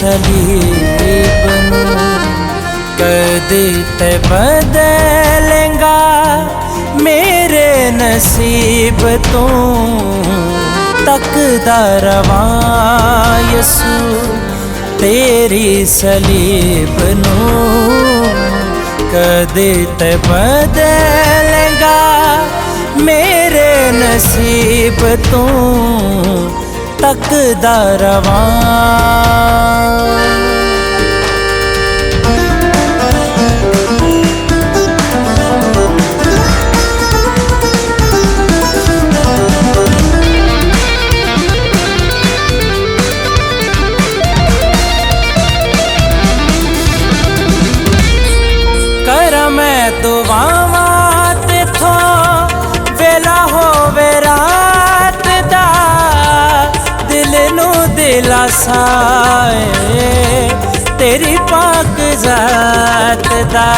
सलीब नूं कदी ते बदलेंगा मेरे नसीब तू तकदा रवां यसू तेरी सलीब नूं कदी ते बदलेंगा मेरे नसीब तू तकदा रवां। कर मैं दुआवां तेथों वेला होवे रात दा दिल नू दिलासा तेरी पाक जात दा।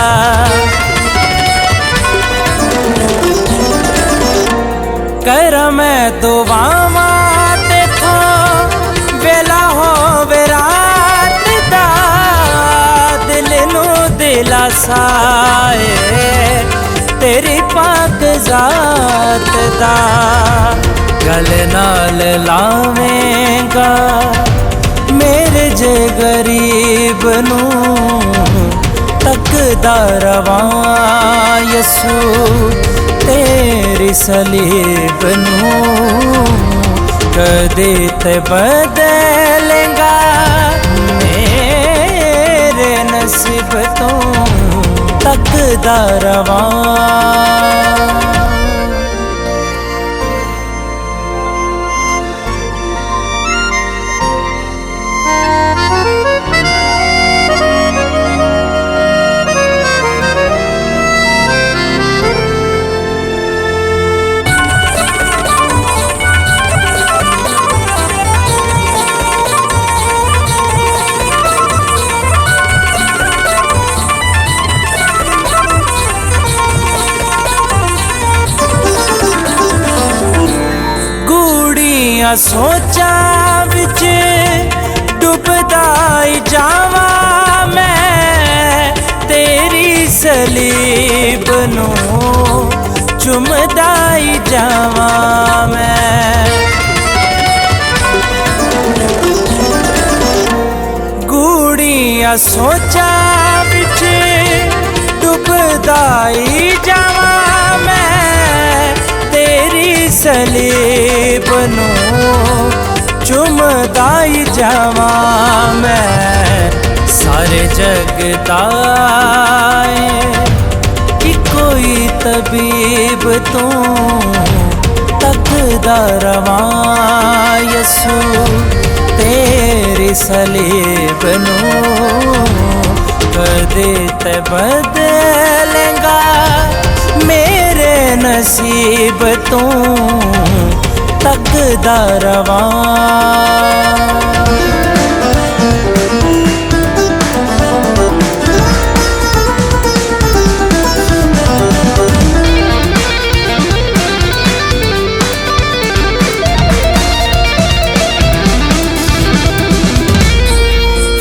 कर मैं दुआवां तेथों वेला होवे रात दा दिल नू दिलासा तेरी पाक जात दा। गल नाल लावेंगा मेरे जे गरीब नूं तकदा रवां यसू तेरी सलीब नूं कदी ते बदलेंगा मेरे नसीब तू तकदा रवां। सोचा विच डुबदा जावां मैं तेरी सलीब नूं चुमदा जावां मैं। गूढ़ियां सोचा विच डुबदा जावां मैं तेरी सलीब नूं चुमदा जावां मैं। सारे जग दा कि कोई तबीब तू तकदा रवां यसू तेरी सलीब नूं कदी ते बदलेंगा मेरे नसीब तू तकदा रवां।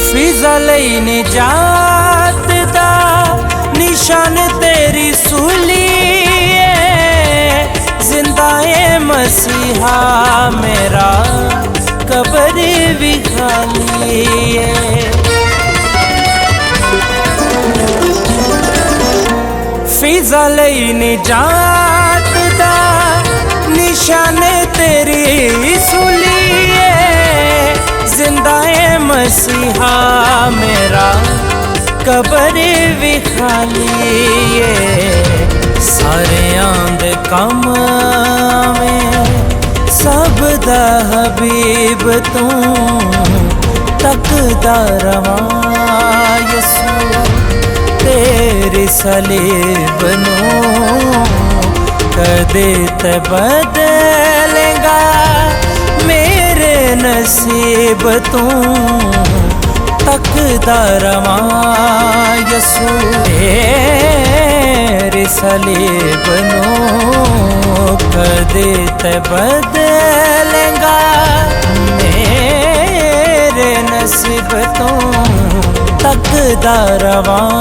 फिजा लई निजात दा निशान तेरी सूली मसीहा मेरा कब्र भी खाली है। फिजा लई निजात दा निशान तेरी सूली जिंदा है मसीहा मेरा कब्र भी खाली है। सारे आंदे कम सब दा हबीब तू तकदा रवां यसू तेरी सलीब नूं कदी ते बदलेंगा मेरे नसीब तू तकदा रवां यसू तेरी सलीब नूं कदी ते बदलेंगा मेरे नसीब तो तकदा रवां।